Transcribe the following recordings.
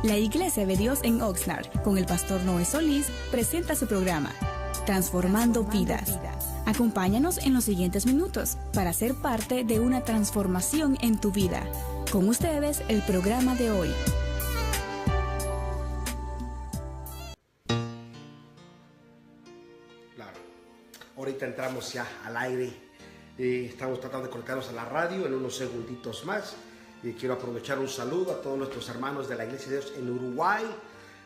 La Iglesia de Dios en Oxnard, con el pastor Noé Solís, presenta su programa, Transformando Vidas. Acompáñanos en los siguientes minutos para ser parte de una transformación en tu vida. Con ustedes, el programa de hoy. Claro. Ahorita entramos ya al aire. Estamos tratando de conectarnos a la radio en unos segunditos más. Quiero aprovechar un saludo a todos nuestros hermanos de la Iglesia de Dios en Uruguay,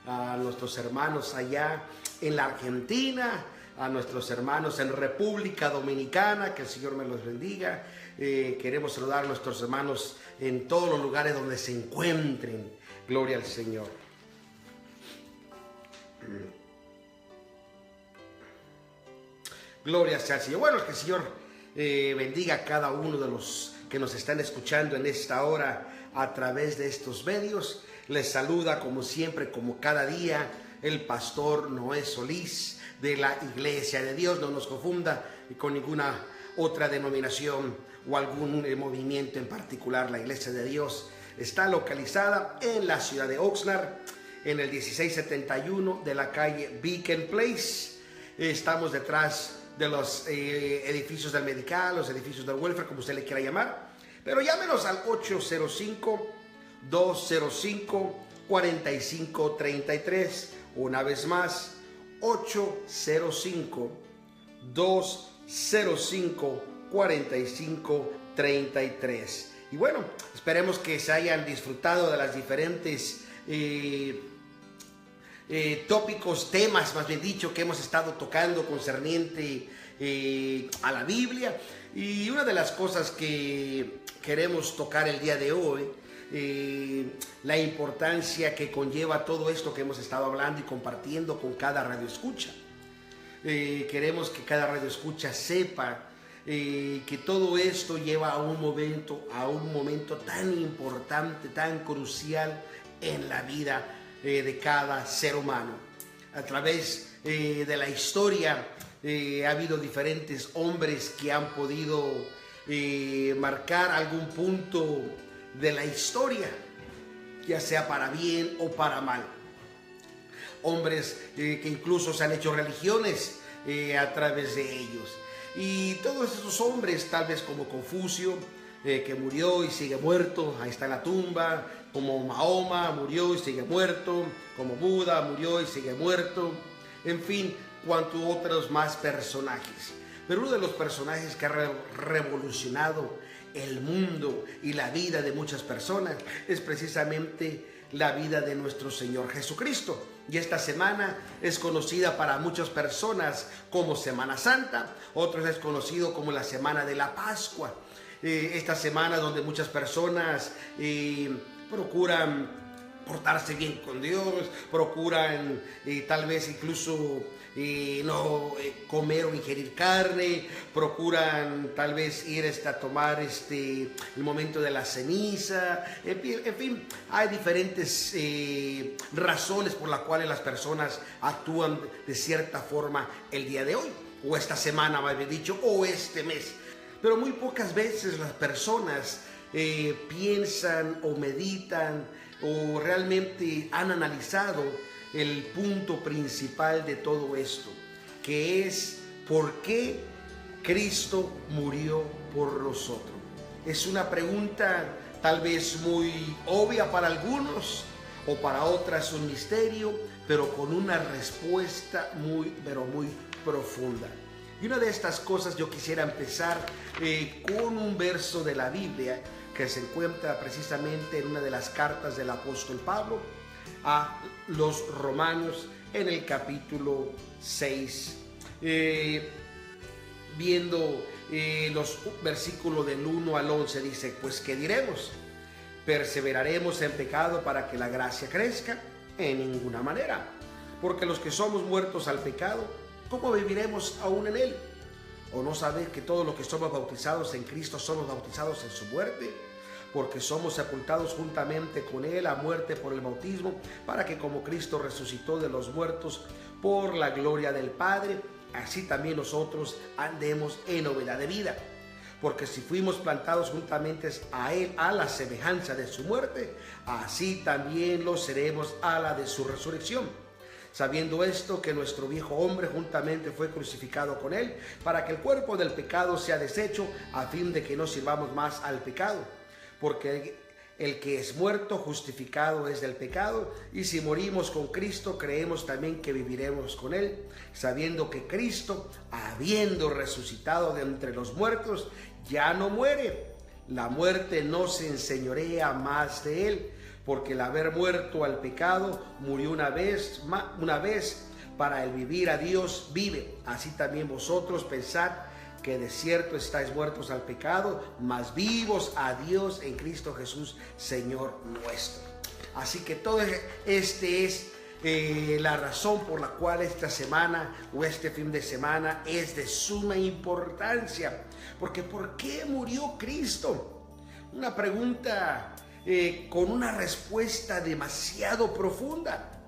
a nuestros hermanos allá en la Argentina, a nuestros hermanos en República Dominicana, que el Señor me los bendiga. Queremos saludar a nuestros hermanos en todos los lugares donde se encuentren. Gloria al Señor. Gloria sea al Señor. Bueno, que el Señor bendiga a cada uno de los que nos están escuchando en esta hora a través de estos medios. Les saluda como siempre, como cada día, el pastor Noé Solís de la Iglesia de Dios. No nos confunda con ninguna otra denominación o algún movimiento en particular. La Iglesia de Dios está localizada en la ciudad de Oxnard, en el 1671 de la calle Beacon Place. Estamos detrás de los edificios del medical, los edificios del welfare, como usted le quiera llamar. Pero llámenos al 805-205-4533. Una vez más, 805-205-4533. Y bueno, esperemos que se hayan disfrutado de las diferentes tópicos, temas, más bien dicho, que hemos estado tocando concerniente a la Biblia. Y una de las cosas que queremos tocar el día de hoy, la importancia que conlleva todo esto que hemos estado hablando y compartiendo con cada radioescucha. Queremos que cada radioescucha sepa que todo esto lleva a un momento tan importante, tan crucial en la vida de cada ser humano. A través de la historia ha habido diferentes hombres que han podido marcar algún punto de la historia, ya sea para bien o para mal. Hombres que incluso se han hecho religiones a través de ellos. Y todos esos hombres, tal vez como Confucio, que murió y sigue muerto, ahí está en la tumba, como Mahoma murió y sigue muerto, como Buda murió y sigue muerto, en fin, cuantos otros más personajes. Pero uno de los personajes que ha revolucionado el mundo y la vida de muchas personas es precisamente la vida de nuestro Señor Jesucristo. Y esta semana es conocida para muchas personas como Semana Santa, otros es conocido como la Semana de la Pascua. Esta semana donde muchas personas procuran portarse bien con Dios, procuran tal vez incluso no comer o ingerir carne, procuran tal vez ir a tomar el momento de la ceniza, en fin, hay diferentes razones por las cuales las personas actúan de cierta forma el día de hoy, o esta semana, más bien dicho, o este mes. Pero muy pocas veces las personas piensan o meditan o realmente han analizado el punto principal de todo esto, que es por qué Cristo murió por nosotros. Es una pregunta tal vez muy obvia para algunos o para otras un misterio, pero con una respuesta muy profunda. Y una de estas cosas yo quisiera empezar con un verso de la Biblia que se encuentra precisamente en una de las cartas del apóstol Pablo a los romanos en el capítulo 6. Viendo los versículos del 1 al 11 dice: pues ¿qué diremos? ¿Perseveraremos en pecado para que la gracia crezca? En ninguna manera, porque los que somos muertos al pecado, ¿cómo viviremos aún en él? ¿O no sabéis que todos los que somos bautizados en Cristo somos bautizados en su muerte? Porque somos sepultados juntamente con él a muerte por el bautismo, para que como Cristo resucitó de los muertos por la gloria del Padre, así también nosotros andemos en novedad de vida. porque si fuimos plantados juntamente a Él, a la semejanza de su muerte, así también lo seremos a la de su resurrección. Sabiendo esto, que nuestro viejo hombre juntamente fue crucificado con Él, para que el cuerpo del pecado sea deshecho, a fin de que no sirvamos más al pecado. Porque el que es muerto, justificado es del pecado, y si morimos con Cristo, creemos también que viviremos con Él, sabiendo que Cristo, habiendo resucitado de entre los muertos, ya no muere. La muerte no se enseñorea más de Él, porque el haber muerto al pecado, murió una vez, para el vivir a Dios vive. Así también vosotros pensad que de cierto estáis muertos al pecado, mas vivos a Dios en Cristo Jesús, Señor nuestro. Así que todo este es la razón por la cual esta semana o este fin de semana es de suma importancia. Porque ¿por qué murió Cristo? Una pregunta con una respuesta demasiado profunda.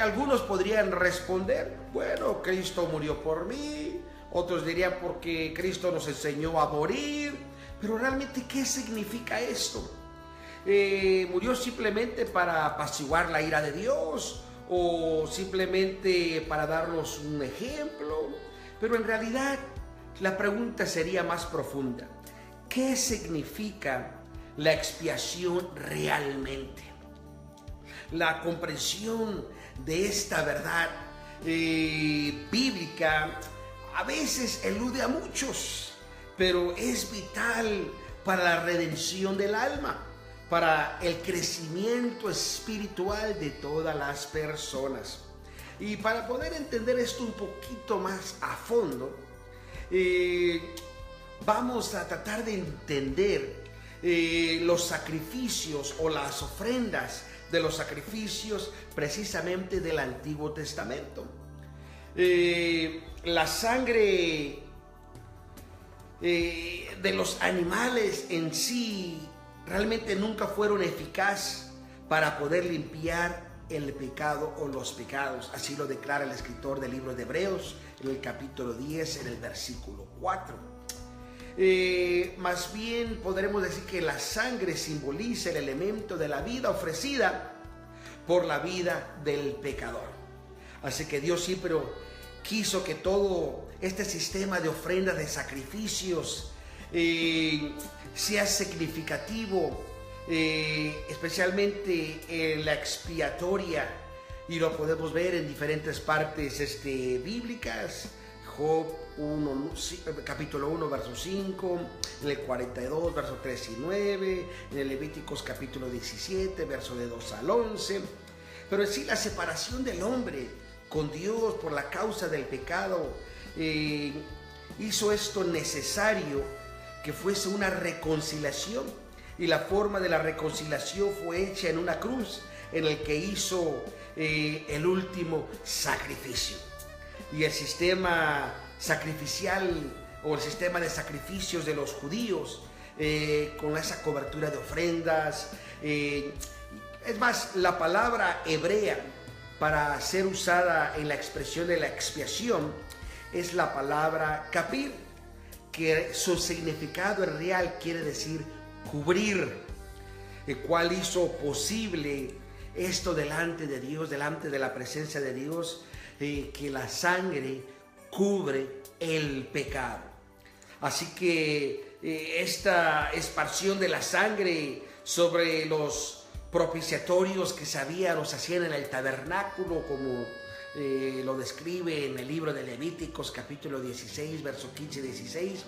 Algunos podrían responder, bueno, Cristo murió por mí. Otros dirían porque Cristo nos enseñó a morir. Pero realmente, ¿qué significa esto? ¿Murió simplemente para apaciguar la ira de Dios? ¿O simplemente para darnos un ejemplo? Pero en realidad la pregunta sería más profunda. ¿Qué significa la expiación realmente? La comprensión de esta verdad bíblica a veces elude a muchos, pero es vital para la redención del alma, para el crecimiento espiritual de todas las personas. Y para poder entender esto un poquito más a fondo, vamos a tratar de entender los sacrificios o las ofrendas de los sacrificios precisamente del Antiguo Testamento. La sangre de los animales en sí realmente nunca fueron eficaces para poder limpiar el pecado o los pecados. Así lo declara el escritor del libro de Hebreos en el capítulo 10, en el versículo 4. Más bien podremos decir que la sangre simboliza el elemento de la vida ofrecida por la vida del pecador. Así que Dios siempre quiso que todo este sistema de ofrendas, de sacrificios, sea significativo, especialmente en la expiatoria, y lo podemos ver en diferentes partes bíblicas. Job 1, capítulo 1, verso 5, en el 42, verso 3 y 9, en el Levíticos capítulo 17, verso de 2 al 11. Pero en sí la separación del hombre con Dios por la causa del pecado hizo esto necesario que fuese una reconciliación, y la forma de la reconciliación fue hecha en una cruz, en el que hizo el último sacrificio. Y el sistema sacrificial o el sistema de sacrificios de los judíos, con esa cobertura de ofrendas, es más, la palabra hebrea para ser usada en la expresión de la expiación es la palabra kapir, que su significado en real quiere decir cubrir, el cual hizo posible esto delante de Dios, delante de la presencia de Dios, que la sangre cubre el pecado. Así que esta esparción de la sangre sobre los propiciatorios que se hacían en el tabernáculo, como lo describe en el libro de Levíticos capítulo 16, verso 15 y 16,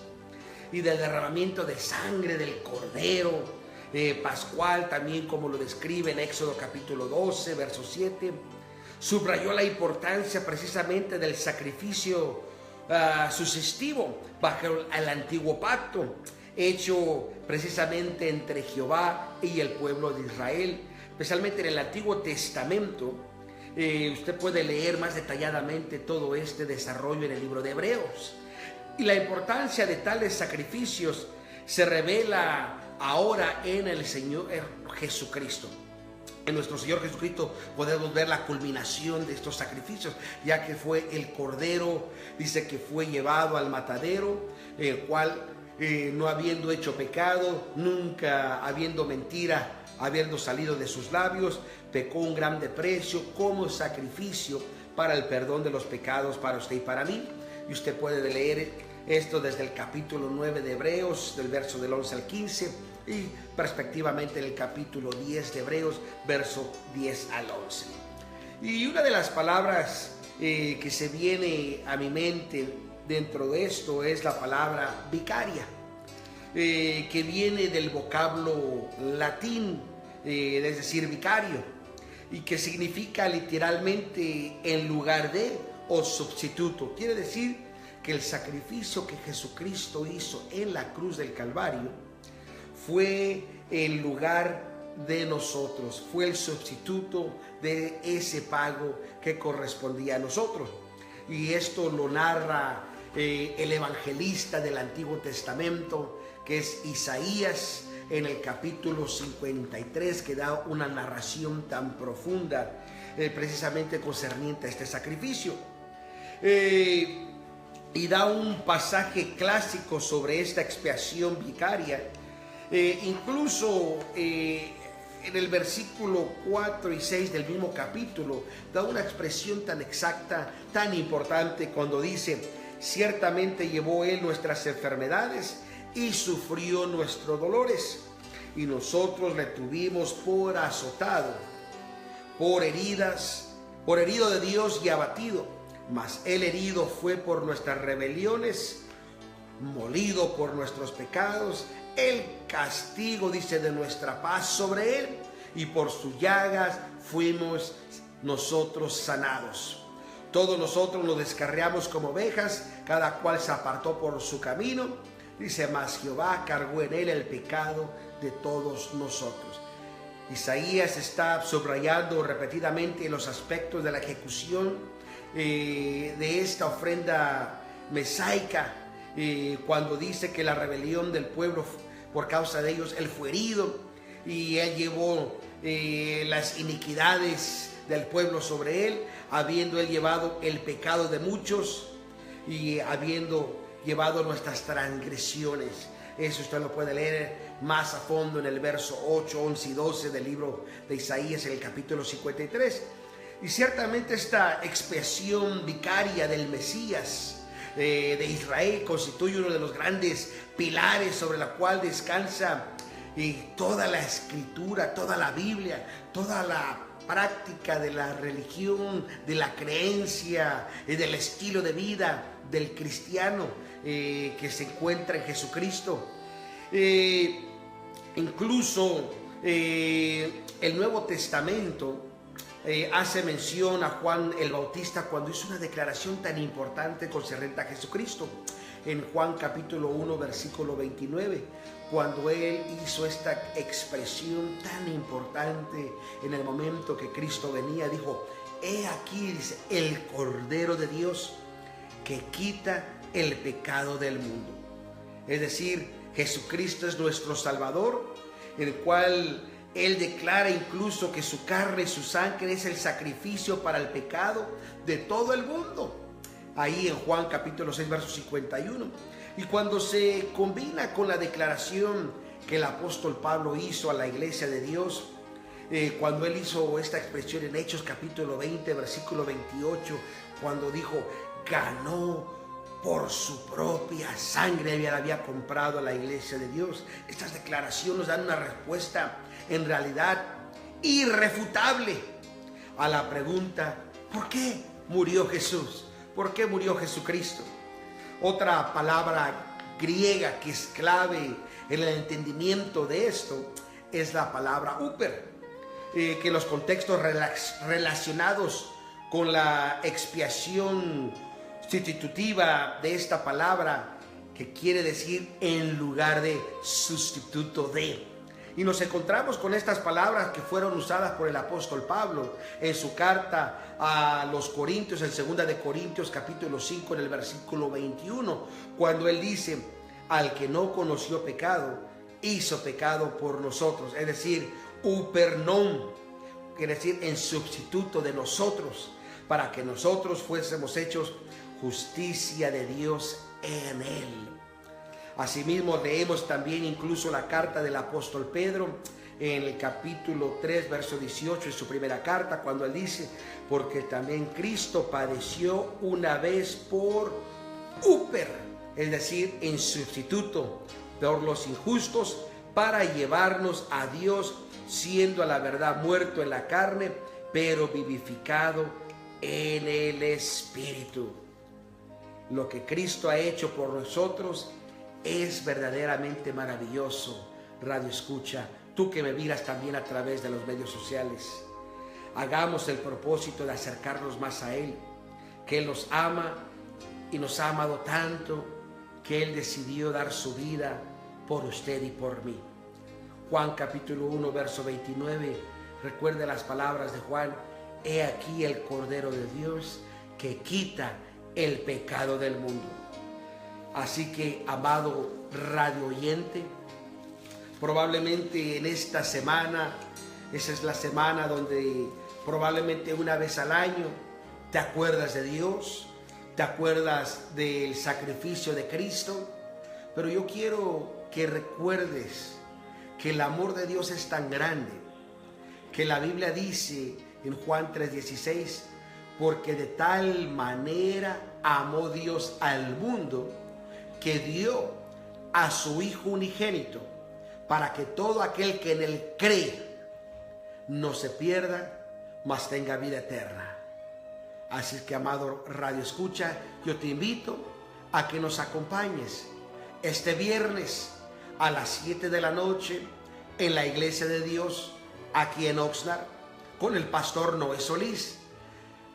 y del derramamiento de sangre del cordero pascual, también como lo describe en Éxodo capítulo 12, verso 7, subrayó la importancia precisamente del sacrificio sucesivo bajo el antiguo pacto, hecho precisamente entre Jehová y el pueblo de Israel, especialmente en el Antiguo Testamento. Usted puede leer más detalladamente todo este desarrollo en el libro de Hebreos. Y la importancia de tales sacrificios se revela ahora en el Señor Jesucristo. En nuestro Señor Jesucristo podemos ver la culminación de estos sacrificios, ya que fue el Cordero, dice que fue llevado al matadero, el cual no habiendo hecho pecado, nunca habiendo mentira, habiendo salido de sus labios, pecó un gran desprecio como sacrificio para el perdón de los pecados para usted y para mí. Y usted puede leer esto desde el capítulo 9 de Hebreos, del verso del 11 al 15, y respectivamente en el capítulo 10 de Hebreos, verso 10 al 11. Y una de las palabras que se viene a mi mente dentro de esto es la palabra vicaria, que viene del vocablo latín, es decir, vicario, y que significa literalmente en lugar de o sustituto. Quiere decir que el sacrificio que Jesucristo hizo en la cruz del Calvario fue el lugar de nosotros, fue el sustituto de ese pago que correspondía a nosotros. Y esto lo narra el evangelista del Antiguo Testamento, que es Isaías, en el capítulo 53, que da una narración tan profunda precisamente concerniente a este sacrificio, y da un pasaje clásico sobre esta expiación vicaria. Incluso en el versículo 4 y 6 del mismo capítulo da una expresión tan exacta, tan importante, cuando dice: ciertamente llevó él nuestras enfermedades y sufrió nuestros dolores, y nosotros le tuvimos por azotado, por herido de Dios y abatido. Mas él herido fue por nuestras rebeliones, molido por nuestros pecados. El castigo, dice, de nuestra paz sobre él, y por sus llagas fuimos nosotros sanados. Todos nosotros nos descarriamos como ovejas, cada cual se apartó por su camino. Dice: mas Jehová cargó en él el pecado de todos nosotros. Isaías está subrayando repetidamente los aspectos de la ejecución de esta ofrenda mesaica, cuando dice que la rebelión del pueblo, por causa de ellos, él fue herido, y él llevó las iniquidades del pueblo sobre él, habiendo él llevado el pecado de muchos y habiendo llevado nuestras transgresiones. Eso usted lo puede leer más a fondo en el verso 8, 11 y 12 del libro de Isaías, en el capítulo 53. Y ciertamente esta expiación vicaria del Mesías de Israel constituye uno de los grandes pilares sobre la cual descansa toda la escritura, toda la Biblia, toda la práctica de la religión, de la creencia, del estilo de vida del cristiano que se encuentra en Jesucristo. Incluso el Nuevo Testamento hace mención a Juan el Bautista cuando hizo una declaración tan importante concerniente a Jesucristo. En Juan capítulo 1 versículo 29, cuando él hizo esta expresión tan importante en el momento que Cristo venía, dijo: he aquí, dice, el Cordero de Dios que quita el pecado del mundo. Es decir, Jesucristo es nuestro Salvador, el cual él declara incluso que su carne y su sangre es el sacrificio para el pecado de todo el mundo. Ahí en Juan capítulo 6 verso 51. Y cuando se combina con la declaración que el apóstol Pablo hizo a la iglesia de Dios, cuando él hizo esta expresión en Hechos capítulo 20 versículo 28, cuando dijo: ganó por su propia sangre, él había comprado a la iglesia de Dios. Estas declaraciones nos dan una respuesta en realidad irrefutable a la pregunta: ¿por qué murió Jesús? ¿Por qué murió Jesucristo? Otra palabra griega que es clave en el entendimiento de esto es la palabra huper, que los contextos relacionados con la expiación sustitutiva de esta palabra, que quiere decir en lugar de, sustituto de. Y nos encontramos con estas palabras que fueron usadas por el apóstol Pablo en su carta a los Corintios, en 2 de Corintios capítulo 5, en el versículo 21, cuando él dice: al que no conoció pecado, hizo pecado por nosotros. Es decir, upernon, quiere decir en sustituto de nosotros, para que nosotros fuésemos hechos justicia de Dios en él. Asimismo, leemos también incluso la carta del apóstol Pedro en el capítulo 3, verso 18, en su primera carta, cuando él dice: porque también Cristo padeció una vez por uper, es decir, en sustituto por los injustos, para llevarnos a Dios, siendo a la verdad muerto en la carne, pero vivificado en el Espíritu. Lo que Cristo ha hecho por nosotros es verdaderamente maravilloso. Radio escucha, tú que me miras también a través de los medios sociales, hagamos el propósito de acercarnos más a Él, que Él nos ama y nos ha amado tanto que Él decidió dar su vida por usted y por mí. Juan capítulo 1, verso 29, recuerde las palabras de Juan: he aquí el Cordero de Dios que quita el pecado del mundo. Así que, amado radio oyente, probablemente en esta semana, esa es la semana donde probablemente una vez al año te acuerdas de Dios, te acuerdas del sacrificio de Cristo, pero yo quiero que recuerdes que el amor de Dios es tan grande, que la Biblia dice en Juan 3:16, porque de tal manera amó Dios al mundo que dio a su Hijo unigénito, para que todo aquel que en Él cree no se pierda, mas tenga vida eterna. Así que, amado radio escucha, yo te invito a que nos acompañes este viernes a las 7 de la noche en la Iglesia de Dios aquí en Oxnard con el pastor Noé Solís.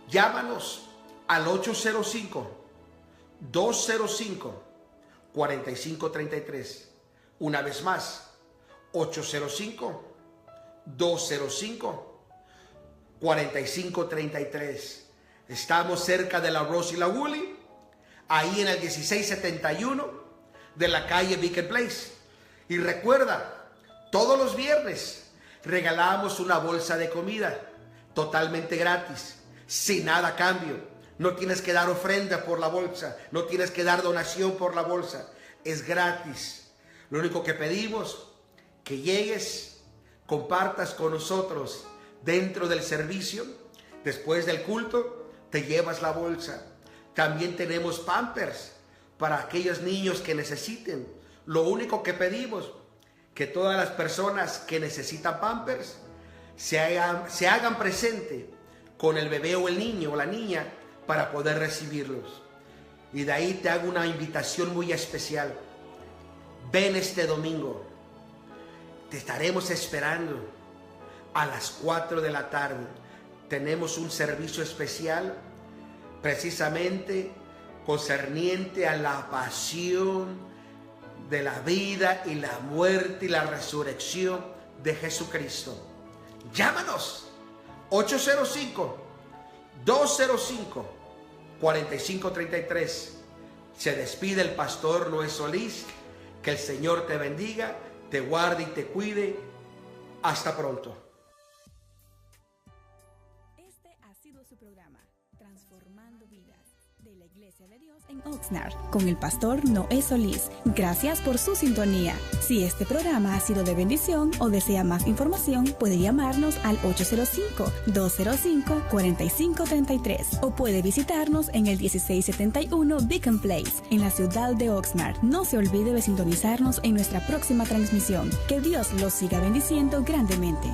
Llámanos al 805-205-4533. Una vez más, 805-205-4533. Estamos cerca de la Rose y la Woolley, ahí en el 1671 de la calle Beacon Place. Y recuerda, todos los viernes regalamos una bolsa de comida totalmente gratis, sin nada a cambio. No tienes que dar ofrenda por la bolsa, no tienes que dar donación por la bolsa, es gratis. Lo único que pedimos, que llegues, compartas con nosotros dentro del servicio. Después del culto te llevas la bolsa. También tenemos Pampers para aquellos niños que necesiten. Lo único que pedimos, que todas las personas que necesitan Pampers se hagan presente con el bebé o el niño o la niña para poder recibirlos. Y de ahí te hago una invitación muy especial. Ven este domingo. Te estaremos esperando a las 4 de la tarde. Tenemos un servicio especial precisamente concerniente a la pasión de la vida y la muerte y la resurrección de Jesucristo. Llámanos 805-205-4533. Se despide el pastor Noé Solís. Que el Señor te bendiga, te guarde y te cuide. Hasta pronto. Este ha sido su programa, Transformando Vidas, de la Iglesia de Dios en Oxnard, con el pastor Noé Solís. Gracias por su sintonía. Si este programa ha sido de bendición o desea más información, puede llamarnos al 805-205-4533 o puede visitarnos en el 1671 Beacon Place, en la ciudad de Oxnard. No se olvide de sintonizarnos en nuestra próxima transmisión. Que Dios los siga bendiciendo grandemente.